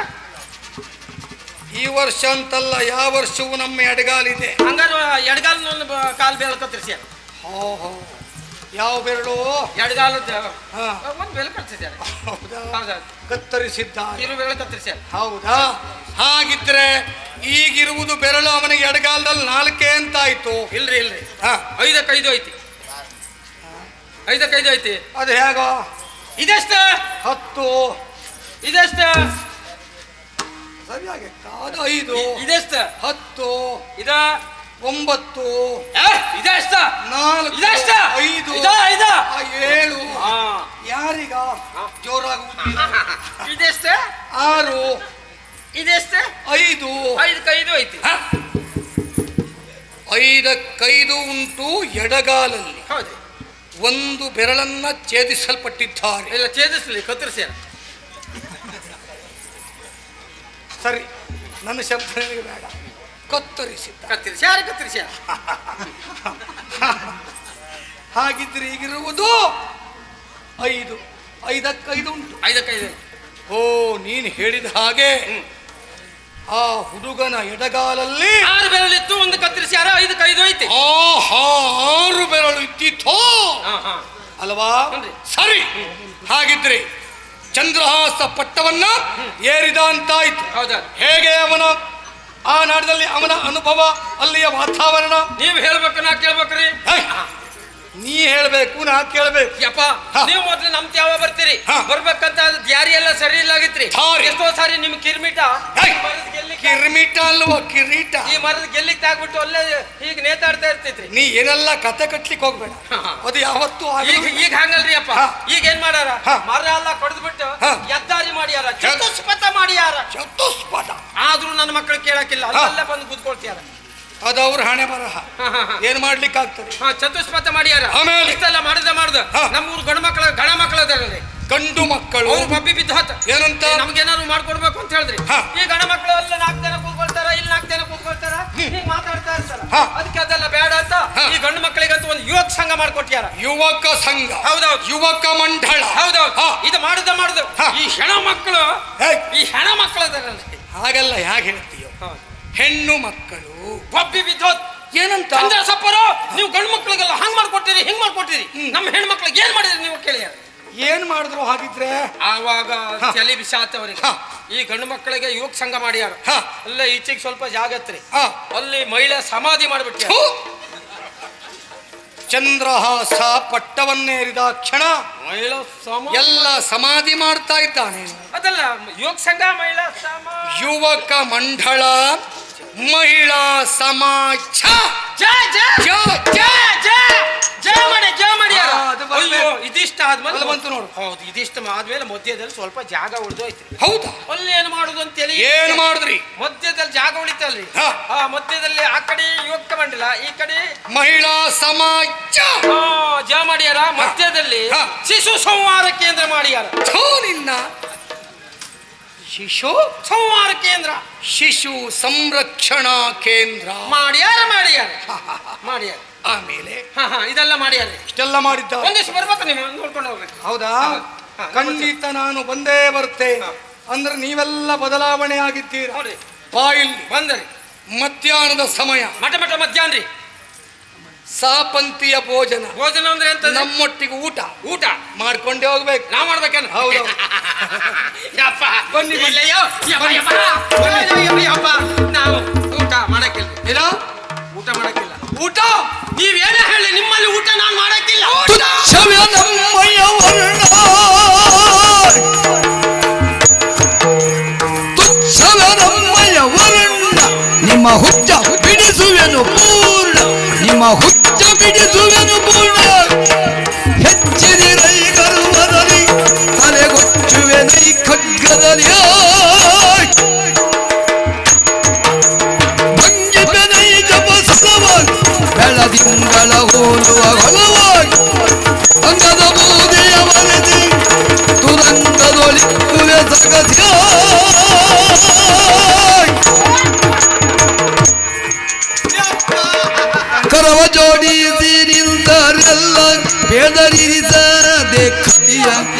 ಈ ವರ್ಷ ಅಂತಲ್ಲ, ಯಾವ ವರ್ಷವೂ ನಮ್ಮ ಎಡಗಾಲಿದೆ. ಹಂಗಾರು ಎಡಗಾಲ ಕಾಲು ಬೆರಳು ಕತ್ತರಿಸ್ಯಾರ. ಓಹೋ, ಯಾವ ಬೆರಳು? ಎಡಗಾಲದ ಹಾ. ಒಂದು ಬೆರಳು ಕತ್ತರಿಸ್ಯಾರ. ಹೌದಾ? ಹೌದಾ? ಕತ್ತರಿಸಿದ್ದಾರೆ. ಇರು ಬೆರಳು ಕತ್ತರಿಸ್ಯಾರ. ಹೌದಾ? ಹಾಗಿದ್ರೆ ಈಗಿರುವುದು ಬೆರಳು ಅವನಿಗೆ ಎಡಗಾಲದಲ್ಲಿ 4 ಅಂತಾಯ್ತು. ಇಲ್ರಿ ಹಾ. 5 ಐತಿ. 5 ಐತಿ. ಅದು ಹೇಗೋ? ಇದೆಷ್ಟ? 10. ಇದೆಷ್ಟ? ಸರಿಯಾಗಿ ಅದು 5. ಇದೆಷ್ಟ? 10. ಇದ 9. ಇದೆಷ್ಟ? 4. ಇದೆಷ್ಟ? 5. ಇದ 7. ಹಾ. ಯಾರಿಗ ಜೋರಾಗಿ? ಇದೆಷ್ಟ? 6. ಇದೆಷ್ಟ? 5. 5 ಐತಿ. 5 ಉಂಟು ಎಡಗಾಲಲ್ಲಿ. ಹೌದು. ಒಂದು ಬೆರಳನ್ನ ಛೇದಿಸಲ್ಪಟ್ಟಿದ್ದಾರೆ. ಇಲ್ಲ, ಛೇದಿಸ್ಲಿ, ಕತ್ತರಿಸ್ಯಾರ. ಸರಿ, ನನ್ನ ಶಬ್ದ ನನಗೆ ಬೇಡ. ಕತ್ತರಿಸಿದ್ದ. ಕತ್ತರಿಸ್ಯಾರ. ಹಾಗಿದ್ರೆ ಈಗಿರುವುದು 5. 5 ಉಂಟು. 5 ಓ, ನೀನು ಹೇಳಿದ ಹಾಗೆ ಆ ಹುಡುಗನ ಎಡಗಾಲಲ್ಲಿ 6 ಬೆರಳಿತ್ತು, ಒಂದು ಕತ್ತರಿಸ್ಯಾರ. 5 ಐತಿ. 6 ಬೆರಳು ಇದ್ದಿತ್ತೋ ಹಾ. ಅಲ್ವಾ? ಹ್ಞೂನ್ರಿ. ಸರಿ, ಹಾಗಿದ್ರೆ ಚಂದ್ರಹಾಸ ಪಟ್ಟವನ್ನ ಏರಿದ ಅಂತಾಯ್ತು. ಹೌದಾ? ಹೇಗೆ ಅವನ ಆ ನಾಡದಲ್ಲಿ ಅವನ ಅನುಭವ, ಅಲ್ಲಿಯ ವಾತಾವರಣ? ನೀವ್ ಹೇಳ್ಬೇಕು, ನಾ ಕೇಳ್ಬೇಕ್ರಿ. ಹೇಯ್! ನೀ ಹೇಳ್ಬೇಕು, ನಾ ಕೇಳ್ಬೇಕು. ಯಪ್ಪ, ಹಾ. ನೀವು ಮೊದ್ಲು ನಮ್ ತ್ಯಾವ ಬರ್ತೀರಿ. ಹಾ. ಬರ್ಬೇಕಂತ ಅದು ದಾರಿ ಎಲ್ಲ ಸರಿ ಇಲ್ಲಾಗಿತ್ರಿ. ದಾರಿ? ಎಷ್ಟೋ ಸಾರಿ ನಿಮ್ ಕಿರ್ಮಿಟ ಹೇಯ್! ಮರದ ಗೆಲ್ಲಿಕ್ ಕಿರೀಟ ಅಲ್ವೋ, ಕಿರೀಟ. ಈ ಮರದ ಗೆಲ್ಲಿಕ್ ತಾಗ್ಬಿಟ್ಟು ಅಲ್ಲೇ ಈಗ ನೇತಾಡ್ತಾ ಇರ್ತೈತ್ರಿ. ನೀ ಏನೆಲ್ಲ ಕತೆ ಕಟ್ಲಿಕ್ಕೆ ಹೋಗ್ಬೇಡ. ಹಾ. ಅದು ಯಾವತ್ತೂ ಈಗ ಹಂಗಲ್ರಿ ಅಪ್ಪ. ಹಾ. ಈಗ ಏನ್ ಮಾಡ್ಯಾರ? ಹಾ. ಮರ ಎಲ್ಲ ಕಡ್ದ್ಬಿಟ್ಟು ಹಾ. ಎದ್ದಾರಿ ಮಾಡ್ಯಾರ, ಚತುಷ್ಪಥ ಮಾಡ್ಯಾರ. ಚತುಷ್ಪಥ. ಆದ್ರೂ ನನ್ನ ಮಕ್ಕಳು ಕೇಳಕ್ಕಿಲ್ಲ, ಅಲ್ಲೇ ಬಂದು ಕೂತ್ಕೊಳ್ತಿಯಾರ. ಅದು ಅವ್ರ ಹಣೆ ಬರಹ. ಏನ್ ಮಾಡ್ಲಿಕ್ಕೆ ಆಗ್ತದೆ? ಚತುಷ್ಪಥ ಮಾಡ್ಯಾರ. ಆಮೇಲೆ? ಇಷ್ಟೆಲ್ಲ ಮಾಡ್ದ ಹಾ. ನಮ್ಮೂರು ಗಂಡು ಮಕ್ಕಳು ಅದಾರಲ್ಲಿ. ಗಂಡು ಮಕ್ಕಳು ಅವ್ರು ಬಬ್ಬಿ ಬಿದ್ದು ಹೋತ. ಏನಂತ? ನಮ್ಗೇನಾದ್ರು ಮಾಡ್ಕೊಡ್ಬೇಕು ಅಂತ ಹೇಳಿದ್ರಿ. ಹಾ. ಈ ಗಂಡ ಮಕ್ಕಳು ಎಲ್ಲ 4 ಜನ ಕೂತ್ಕೊಳ್ತಾರ, ಇಲ್ಲಿ 4 ಜನ ಕೂತ್ಕೊಳ್ತಾರ, ಹೀಗ್ ಮಾತಾಡ್ತಾ ಇರ್ತಾರ. ಹಾ. ಅದಕ್ಕೆ ಅದೆಲ್ಲ ಬೇಡ ಅಂತ ಹಾ. ಈ ಗಂಡು ಮಕ್ಕಳಿಗಂತೂ ಒಂದು ಯುವಕ ಸಂಘ ಮಾಡ್ಕೊಟ್ಯಾರ. ಯುವಕ ಸಂಘ. ಹೌದೌದು. ಯುವಕ ಮಂಡಳ. ಹೌದೌದು. ಹಾ. ಇದು ಮಾಡುದು ಹಾ. ಈ ಹೆಣ ಮಕ್ಕಳು, ಹೇಯ್! ಈ ಹೆಣ ಮಕ್ಕಳು ಅದರಲ್ಲಿ ಹಾಗೆಲ್ಲ ಹೇಗೆ ಹೇಳ್ತೀಯೋ? ಹೆಣ್ಣು ಮಕ್ಕಳು ಬಬ್ಬಿ ಬಿದ್ದೋತ್. ಏನಂತ? ಚಂದ್ರ ಸಪ್ಪರು, ನೀವು ಗಂಡು ಮಕ್ಕಳಿಗೆಲ್ಲ ಹಂಗ್ ಮಾಡ್ಕೊಟ್ಟಿರಿ, ಹಿಂಗ್ ಮಾಡ್ಕೊಟ್ಟಿರಿ. ನಮ್ಮ ಹೆಣ್ಣು ಮಕ್ಳಿಗೆ ಏನ್ ಮಾಡಿದ್ರಿ ನೀವು ಕೇಳಿ? ಏನ್ ಮಾಡಿದ್ರು ಹಾಗಿದ್ರೆ? ಆವಾಗ ಹಾ. ತಲೆ ಬಿಸಾತವ್ರಿಗೆ. ಹಾ. ಈ ಗಂಡು ಮಕ್ಕಳಿಗೆ ಯುವಕ ಸಂಘ ಮಾಡ್ಯಾರ. ಹಾ. ಅಲ್ಲೇ ಈಚೆಗೆ ಸ್ವಲ್ಪ ಜಾಗತ್ರಿ. ಹಾ. ಅಲ್ಲಿ ಮಹಿಳೆ ಸಮಾಧಿ ಮಾಡ್ಬಿಟ್ಟ. ಥು! ಚಂದ್ರಹಾಸ ಪಟ್ಟವನ್ನೇರಿದ ಕ್ಷಣ ಮಹಿಳಾ ಸಮ ಎಲ್ಲ ಸಮಾಧಿ ಮಾಡ್ತಾ ಇದ್ದಾನೆ. ಅದಲ್ಲ ಯೋಗ ಸಂಘ ಮಹಿಳಾ ಸಮ ಯುವಕ ಮಂಡಳ ಮಹಿಳಾ ಸಮಾಜ ಜಯ ಜಯ ಜಯ ಜಯ ಜಯ ಜಯ ಮಾಡಿ ಹಾ, ಅದು ಬರ್ಬೇಕು. ಅಯ್ಯೋ ಇದಿಷ್ಟ ಆದ್ಮೇಲೆ ಅದು ಬಂತು ನೋಡು. ಹೌದು ಇದಿಷ್ಟ ಆದ್ಮೇಲೆ ಮಧ್ಯದಲ್ಲಿ ಸ್ವಲ್ಪ ಜಾಗ ಉಳಿದೋಯ್ತು. ಹೌದಾ? ಅಲ್ಲಿ ಏನ್ ಮಾಡುದು ಅಂತೇಳಿ ಏನ್ ಮಾಡಿದ್ರಿ? ಮಧ್ಯದಲ್ಲಿ ಜಾಗ ಉಳಿತಲ್ರಿ. ಹಾ. ಆ ಮಧ್ಯದಲ್ಲಿ ಆ ಕಡೆ ಯುವಕ ಮಂಡಲ ಈ ಕಡೆ ಮಹಿಳಾ ಸಮಾಜ ಜಯ ಮಾಡ್ಯಾರ. ಮಧ್ಯದಲ್ಲಿ ಹಾ. ಶಿಶು ಸಂಹಾರ ಕೇಂದ್ರ ಮಾಡ್ಯಾರ. ಥೂ ನಿನ್ನ ಶಿಶು ಸಂಹಾರ ಕೇಂದ್ರ ಶಿಶು ಸಂರಕ್ಷಣಾ ಕೇಂದ್ರ ಮಾಡ್ಯಾರ ಮಾಡ್ಯಾರ. ಆಮೇಲೆ ಇದೆಲ್ಲ ಮಾಡ್ಯಾರ. ಇಷ್ಟೆಲ್ಲ ಮಾಡಿದ್ದ. ಒಂದಿವ್ಸ ಬರ್ಬೇಕು ನೀವು ನೋಡ್ಕೊಂಡು ಹೋಗ್ಬೇಕು. ಹೌದಾ? ಹಾ, ಖಂಡಿತ ನಾನು ಬಂದೇ ಬರುತ್ತೆ. ಅಂದ್ರೆ ನೀವೆಲ್ಲ ಬದಲಾವಣೆ ಆಗಿದ್ದೀರ. ನೋಡ್ರಿ ಬಾಯಿಲ್ ಬಂದ್ರಿ ಮಧ್ಯಾಹ್ನದ ಸಮಯ ಮಠ ಮಧ್ಯಾಹ್ನ ರೀ. ಸಾಪಂತಿಯ ಭೋಜನ. ಭೋಜನ ಅಂದ್ರೆ ಎಂತ? ನಮ್ಮೊಟ್ಟಿಗೆ ಊಟ ಊಟ ಮಾಡ್ಕೊಂಡೇ ಹೋಗ್ಬೇಕು. ನಾವ್ ಮಾಡ್ಬೇಕೇನು? ಹೌದು. ಯಪ್ಪ ಬನ್ನಿ, ಬನ್ನಿ. ಇಲ್ಲಯ್ಯೋ, ಯಪ್ಪ, ಯಪ್ಪ. ಅಯ್ಯೋ, ಯಪ್ಪ, ನಾವು ಊಟ ಮಾಡಕ್ಕಿಲ್ಲ. ಏನೋ ಊಟ ಮಾಡಕ್ಕಿಲ್ಲ. ಊಟ ನೀವೇನೇ ಹೇಳಿ ನಿಮ್ಮಲ್ಲಿ ಊಟ ನಾನು ಮಾಡಕ್ಕಿಲ್ಲ. ತುಚ್ಛವೇ ನಮ್ಮಯ್ಯ ವರ್ಣ ತುಚ್ಛವೇ ನಮ್ಮಯ್ಯ ವರ್ಣ ನಿಮ್ಮ ಹುಚ್ಚ ಬಿಡಿಸುವೆನು ಪೂರ್ಣ ನಿಮ್ಮ ಹುಚ್ಚ ಬಿಡಿಸುವೆನು ಪೂರ್ಣ ಹೆಚ್ಚಿನ ರೈ ಗರ್ವದಲ್ಲಿ ತಲೆಗೊಚ್ಚುವೆ ನೈ ಖಡ್ಗದಲ್ಲಿ ಭಂಗಿಪೆ ನೈ ಜಪಸಲವಾಗಿ ಬೆಳದಿಂಗಳ ಹೋಲುವ ಹೊಲವಾಗಿ ಅಂಗದ ಬೂದೆಯ ಮರೆದಿ ತುರಂಗದೊಳಿಕ್ಕುವೆ ಸಗಸ್ಯ ಕರವ ಜೋಡಿಸಿ ನಿಂತರೆಲ್ಲ ಬೆದರಿಸದೆ ಕತಿಯ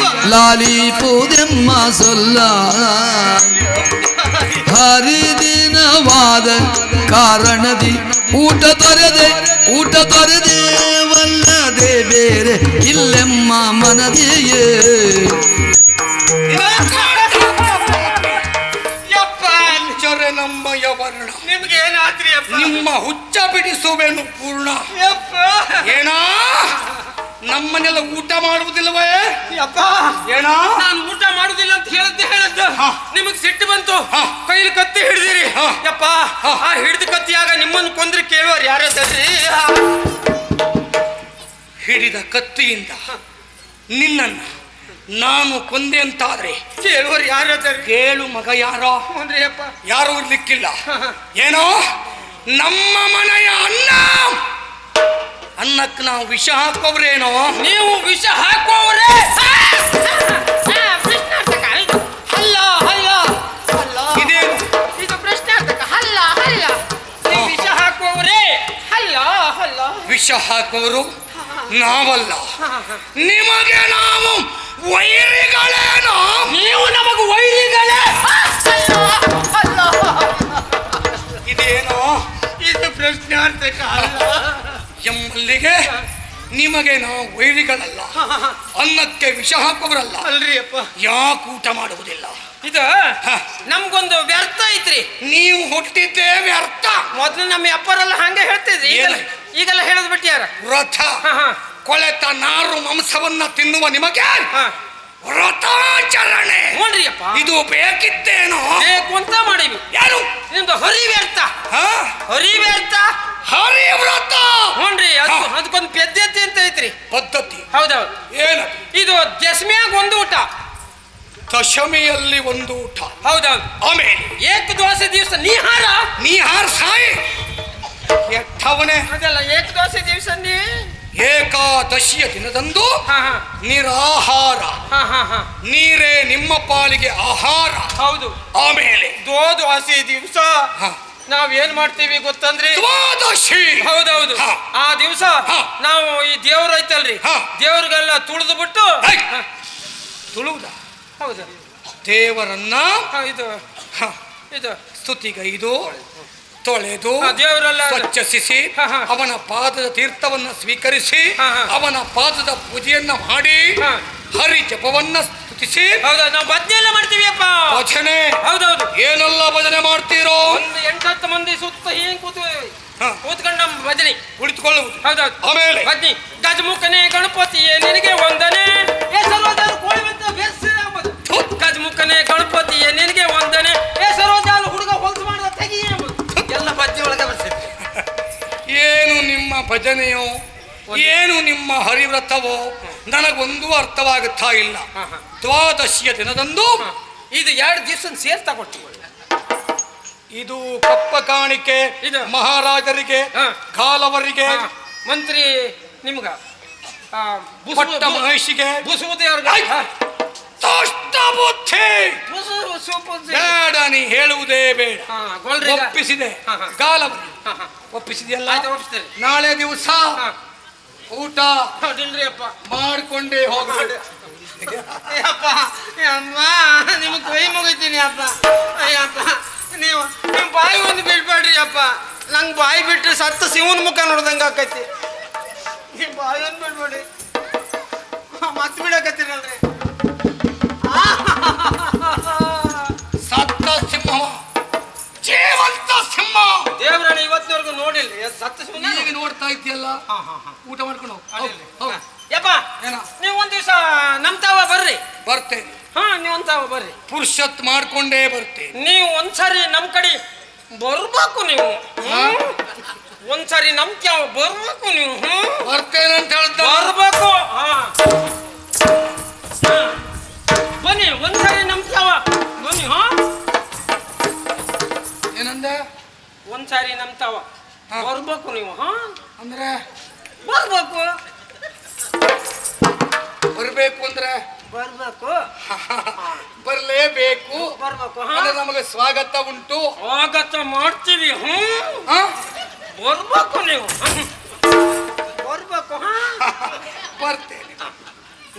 ಲಾಲಿಪುದೆಮ್ಮ ಸೊಲ್ಲ ಹರಿದಿನವಾದ ಕಾರಣದಿ ಊಟ ತೊರೆದೆ ವಲ್ಲದೆ ಬೇರೆ ಇಲ್ಲೆಮ್ಮ ಮನದಿಯೇ ಯಪ್ಪ ಚೊರೆ ನಮ್ಮಯ್ಯ ವರ್ಣ ನಿಮ್ಗೆ ಏನಾದ್ರಿ ಅಪ್ಪ? ನಿಮ್ಮ ಹುಚ್ಚ ಬಿಡಿಸುವೆನು ಪೂರ್ಣ. ಯಪ್ಪ ಏನಾ ನಮ್ಮನೆಲ್ಲ ಊಟ ಮಾಡುವುದಿಲ್ಲವೇ? ಯಪ್ಪ ಏನಾ ನಾನು ಊಟ ಮಾಡುದಿಲ್ಲ ಅಂತ ಹೇಳದ್ದು ಹಾ. ನಿಮಗ್ ಸಿಟ್ಟು ಬಂತು. ಹಾ. ಕೈಲಿ ಕತ್ತಿ ಹಿಡಿದಿರಿ. ಹಾ. ಯಪ್ಪ ಹಾ. ಆ ಹಿಡಿದ ಕತ್ತಿಯಾಗ ನಿಮ್ಮನ್ನು ಕೊಂದ್ರೆ ಕೇಳುವರು ಯಾರದ್ರಿ? ಹಿಡಿದ ಕತ್ತಿಯಿಂದ ನಿನ್ನನ್ನ ನಾನು ಕೊಂದೆ ಅಂತಾದ್ರೆ ಕೇಳುವರು ಯಾರದ್ರಿ? ಕೇಳು ಮಗ ಯಾರೋ ಅಂದ್ರೆ ಯಪ್ಪ ಯಾರು ಇರ್ಲಿಕ್ಕಿಲ್ಲ. ಏನೋ ನಮ್ಮ ಮನೆಯ ಅನ್ನಕ್ಕೆ ನಾವು ವಿಷ ಹಾಕೋವ್ರೇನೋ. ನೀವು ವಿಷ ಹಾಕುವವರೇ. ಪ್ರಶ್ನಾರ್ಥಕ ಇದು. ಹಲ್ಲ ಹಲ್ಲ ಹಲ್ಲ ಇದೇನು? ಇದು ಪ್ರಶ್ನಾರ್ಥಕ. ಹಲ್ಲ ಹಲ್ಲ ನೀವು ವಿಷ ಹಾಕುವವರೇ. ಹಲ್ಲ ಹಲ್ಲ ವಿಷ ಹಾಕೋರು ನಾವಲ್ಲ. ನಿಮಗೆ ನಾವು ವೈರಿಗಳೇನೋ. ನೀವು ನಮಗ ವೈರಿಗಳೇ. ಇದೇನೋ ಇದು ಪ್ರಶ್ನಾರ್ಥಕ ಅಲ್ಲ. ಎಂಬಲ್ಲಿಗೆ ನಿಮಗೆ ನಾವು ವೈರಿಗಳಲ್ಲ, ಅನ್ನಕ್ಕೆ ವಿಷ ಹಾಕೋರಲ್ಲ. ಅಲ್ರಿ ಅಪ್ಪ ಯಾಕೆ ಊಟ ಮಾಡುವುದಿಲ್ಲ? ಇದು ನಮ್ಗೊಂದು ವ್ಯರ್ಥ ಐತ್ರಿ. ನೀವು ಹುಟ್ಟಿದ್ದೇ ವ್ಯರ್ಥ. ಮೊದ್ಲು ನಮ್ಮ ಅಪ್ಪರೆಲ್ಲ ಹಂಗೆ ಹೇಳ್ತಿದ್ರಿ. ಈಗೆಲ್ಲ ಹೇಳದ್ ಬಿಟ್ಟ್ಯಾರ. ವ್ರತ ಕೊಳೆತ ನಾರು ಮಾಂಸವನ್ನ ತಿನ್ನುವ ನಿಮಗೆ ವ್ರತಾಚರಣೆ ನೋಡ್ರಿ ಅಪ್ಪ ಇದು ಬೇಕಿತ್ತೇನೋ? ಬೇಕು ಅಂತ ಮಾಡೀವಿ. ಯಾರು ನಿಮ್ದು ಹರಿ ವ್ಯರ್ಥ. ಹರಿ ವ್ಯರ್ಥ ಹರಿವ್ರತ. ನೋಡ್ರಿ ಅದಕ್ಕೊಂದು ಪದ್ಧತಿ ಅಂತ ಐತ್ರಿ. ಪದ್ಧತಿ ಹೌದೌದು. ಏನು? ಇದು ದಶಮಿಯಾಗ ಒಂದು ಊಟ, ದಶಮಿಯಲ್ಲಿ ಒಂದು ಊಟ. ಹೌದೌದು. ಆಮೇಲೆ ಏಕದೋಸೆ ದಿವಸ ನೀಹಾರ. ನೀಹಾರ ಸಾಯಿ ಎಟ್ಟವನೇ. ಅದಲ್ಲ ಏಕದೋಸೆ ದಿವಸ ಏಕಾದಶಿಯ ದಿನದಂದು ಹಾ ಹಾ ನಿರಾಹಾರ. ಹಾ ಹಾ ಹಾ ನೀರೇ ನಿಮ್ಮ ಪಾಲಿಗೆ ಆಹಾರ. ಹೌದು. ಆಮೇಲೆ ದ್ವಾದಶಿ ದಿವಸ ನಾವೇನ್ ಮಾಡ್ತೀವಿ ಗೊತ್ತಂದ್ರಿ? ದ್ವಾದಶಿ. ಹೌದೌದು. ಹಾ. ಆ ದಿವಸ ಹಾ. ನಾವು ಈ ದೇವ್ರು ಐತಲ್ರಿ, ಹಾ. ದೇವ್ರಿಗೆಲ್ಲ ತುಳಿದು ಬಿಟ್ಟು ತುಳುವುದ ಹೌದು ದೇವರನ್ನ ಇದು ಹ, ಇದು ಸ್ತುತಿಗೈದು ತೊಳೆದು ದೇವರೆಲ್ಲ ಸ್ವಚ್ಛಿಸಿ ಹಾ, ಹಾ. ಅವನ ಪಾದದ ತೀರ್ಥವನ್ನ ಸ್ವೀಕರಿಸಿ ಹಾ, ಹಾ. ಅವನ ಪಾದದ ಪೂಜೆಯನ್ನ ಮಾಡಿ ಹಾ. ಹರಿ ಜಪವನ್ನ ಸ್ತುತಿಸಿ ಹೌದಾ ನಾವು ಭಜನೆ ಎಲ್ಲ ಮಾಡ್ತೀವಿ ಅಪ್ಪ. ಭಜನೆ. ಹೌದೌದು. ಏನೆಲ್ಲ ಭಜನೆ ಮಾಡ್ತೀರೋ? ಒಂದು 8-10 ಮಂದಿ ಸುತ್ತ ಹಿಂಗ್ ಕೂತು ಹಾ. ಕೂತ್ಕೊಂಡು ನಮ್ಮ ಭಜನೆ ಕುಳಿತುಕೊಳ್ಳುವುದು. ಹೌದೌದು ಆಮೇಲೆ ಭಜನೆ ಗಜಮುಖನೇ ಗಣಪತಿಯೇ ನಿನಗೆ ವಂದನೆ ಏ ಸರ್ವಜಾಲು ಕೋಳಿ ಬಂತ ಬೇರ್ಸಿರ ಎಂಬುದು ಗಜಮುಖನೇ ಗಣಪತಿಯೇ ನಿನಗೆ ವಂದನೆ ಏ ಸರ್ವಜಾಲು ಹುಡುಗ ಹೊಲಸು ಮಾಡಿದ ತೆಗಿ ಎಂಬುದು ಎಲ್ಲ ಭಜನೆ ಒಳಗೆ ಬರ್ಸಿದ್ರು. ಏನು ನಿಮ್ಮ ಭಜನೆಯೋ ಏನು ನಿಮ್ಮ ಹರಿವ್ರತವೋ ನನಗೊಂದು ಅರ್ಥವಾಗುತ್ತಾ ಇಲ್ಲ. ದ್ವಾದಶಿಯ ದಿನದಂದು ಇದು 2 ದಿವಸ ಸೇರ್ತಾ ಕೊಟ್ಟು ಇದು ಕಪ್ಪ ಕಾಣಿಕೆ ಇದು. ಮಹಾರಾಜರಿಗೆ ಹಾ. ಕಾಲವರಿಗೆ ಮಂತ್ರಿ ನಿಮ್ಗ ಪಟ್ಟ ಮಹೇಶಿಗೆ ದುಷ್ಟ ಬುದ್ಧಿ ಬೇಡ, ನೀ ಹೇಳುವುದೇ ಬೇಡ. ಒಪ್ಪಿಸಿದೆ ಕಾಲವರಿ ಒಪ್ಪಿಸಿದೆಯಲ್ಲ. ನಾಳೆ ದಿವಸ ಊಟ ಮಾಡಿಕೊಂಡೇ ಹೋಗಬೇಡ. ಅಪ್ಪ ಅಮ್ಮ ನಿಮ್ಗೆ ಕೈ ಮುಗಿತೀನಿ ಅಪ್ಪ. ಅಯ್ಯಪ್ಪ ನೀವು ನಿಮ್ಮ ಬಾಯಿ ಒಂದು ಬಿಡ್ಬೇಡ್ರಿ ಅಪ್ಪ. ನಂಗೆ ಬಾಯಿ ಬಿಟ್ರೆ ಸತ್ತ ಶಿವನ ಮುಖ ನೋಡ್ದಂಗೆ ಆಕೈತಿ. ನಿಮ್ಮ ಬಾಯಿ ಒಂದು ಬಿಡ್ಬೇಡ್ರಿ. ಮತ್ತೆ ಬಿಡಕತ್ತೀರಲ್ರಿ. ಸತ್ತ ಸಿಂಹ ಜೀವಂತ ಸಿಂಹ ದೇವ್ರಣ್ಣ ಇವತ್ತಿನವರೆಗೂ ನೋಡಿಲ್ರಿ ಸತ್ತ ಶಿವನ. ಈಗ ನೋಡ್ತಾ ಇದ್ದೀಯಲ್ಲ, ಊಟ ಮಾಡ್ಕೊಂಡು ಹೋಗು. ಯಪ್ಪ ಏನ? ನೀವು ಒಂದ್ ದಿವಸ ನಮ್ ತಾವ ಬರ್ರಿ. ಬರ್ತೇನೆ. ನೀವು ಒಂದ್ ತಾವ ಬರ್ರಿ. ಪುರುಷತ್ ಮಾಡ್ಕೊಂಡೇ ಬರ್ತೇನೆ. ನೀವು ಒಂದ್ಸರಿ ನಮ್ ಕಡೆ ಬರ್ಬೇಕು. ನೀವು ಒಂದ್ಸರಿ ನಮ್ ತಾವ ಬರ್ಬೇಕು. ನೀವು ಬರ್ತೇನೆ ಅಂತ ಹೇಳ್ದ. ಬರ್ಬೇಕು. ಬನ್ನಿ ಒಂದ್ಸರಿ ನಮ್ ತಾವ ಬನ್ನಿ. ಏನಂದೆ? ಒಂದ್ಸಾರಿ ನಮ್ ತಾವ ಬರ್ಬೇಕು. ನೀವು ಅಂದ್ರೆ ಬರ್ಬೇಕು. ಬರ್ಬೇಕು ಅಂದ್ರೆ ಬರ್ಬೇಕು. ಬರ್ಲೇಬೇಕು. ಬರ್ಬೇಕು. ನಮಗೆ ಸ್ವಾಗತ ಉಂಟು, ಸ್ವಾಗತ ಮಾಡ್ತೀವಿ. ಬರ್ಬೇಕು. ನೀವು ಬರ್ಬೇಕು. ಬರ್ತೇನೆ.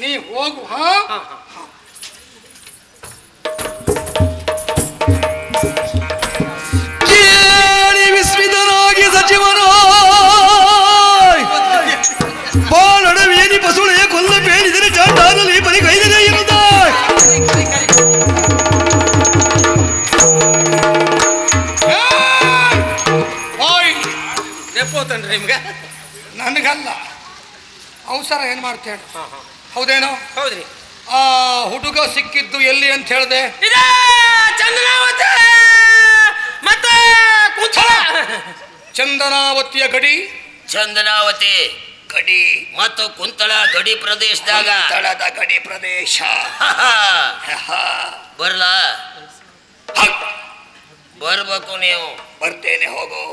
ನೀ ಹೋಗು. ಕೇಳಿ ವಿಸ್ಮಿತನಾಗಿ ಸಚಿವನ ಬಾಳಡವೇನಿ ಬಸುಳೆಯ ಕೊಲ್ಲ ಬೇಡಿದರೆ ಚಾಟಾದಲ್ಲಿ ಬರಿ ಕೈದರೆ ಇರುತ್ತ ರೆಪ್ಪೋತನ್ರಿ ನಿಮ್ಗೆ. ನನಗಲ್ಲ, ಅವಸರ ಏನ್ ಮಾಡ್ತೇನೆ. ಹೌದೇನೋ? ಹೌದ್ರಿ. ಆ ಹುಡುಗ ಸಿಕ್ಕಿದ್ದು ಎಲ್ಲಿ ಅಂತ ಹೇಳ್ದೆ? ಚಂದನಾವತಿ ಮತ್ತೆ ಚಂದನಾವತಿಯ ಗಡಿ. ಚಂದನಾವತಿ ಗಡಿ ಮತ್ತು ಕುಂತಳ ಗಡಿ ಪ್ರದೇಶದಾಗ ತಳದ ಗಡಿ ಪ್ರದೇಶ. ಬರ್ಲಾ? ಬರ್ಬೇಕು ನೀವು. ಬರ್ತೇನೆ, ಹೋಗು.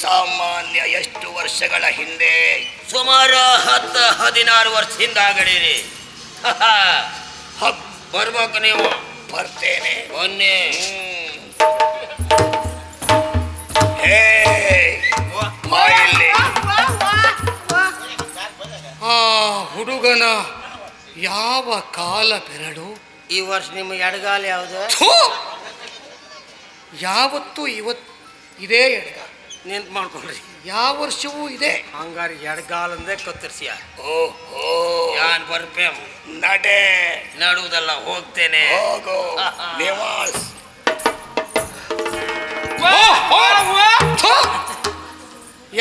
ಸಾಮಾನ್ಯ ಎಷ್ಟು ವರ್ಷಗಳ ಹಿಂದೆ? ಸುಮಾರು 10-16 ವರ್ಷದಿಂದ ಆಗಡಿರಿ. ಬರ್ಬೇಕು ನೀವು. ಬರ್ತೇನೆ. ಬನ್ನಿ. ಬಾಯಲ್ಲಿ ಆ ಹುಡುಗನ ಯಾವ ಕಾಲ ಬೆರಳು? ಈ ವರ್ಷ ನಿಮ್ಮ ಎಡಗಾಲ ಯಾವುದು? ಯಾವತ್ತು ಇವತ್ತು ಇದೇ ಎಡಗಾಲ. ನೆನ್ಪು ಮಾಡ್ಕೊಳ್ರಿ. ಯಾವ ವರ್ಷವೂ ಇದೆ. ಹಂಗಾರೆ ಎಡಗಾಲಂದೇ ಕತ್ತರಿಸಿಯ. ಓಹೋ, ಯಾನ್ ಬರ್ಪೇ ನಡೆ. ನಡುವುದಲ್ಲ, ಹೋಗ್ತೇನೆ. ಹೋಗು ನಿವಾಸ್.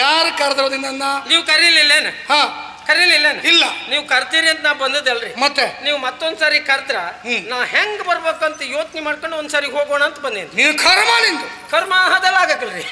ಯಾರು ಕರೆದ್ರದು ನನ್ನ? ನೀವು ಕರೀಲಿಲ್ಲೇನ? ಹಾ, ಕರೀಲಿಲ್ಲೇನ? ಇಲ್ಲ. ನೀವು ಕರ್ತೀರಿ ಅಂತ ನಾ ಬಂದದಲ್ರಿ. ಮತ್ತೆ ನೀವು ಮತ್ತೊಂದ್ಸರಿ ಕರ್ದ್ರ ನಾ ಹೆಂಗ್ ಬರ್ಬೇಕಂತ ಯೋಚನೆ ಮಾಡ್ಕೊಂಡು ಒಂದ್ಸರಿ ಹೋಗೋಣ ಅಂತ ಬಂದೇನಿ. ನೀನು ಕರ್ಮ ನಿಂದು. ಕರ್ಮ ಅದೆಲ್ಲ ಆಗಕ್ಕಲ್ರಿ.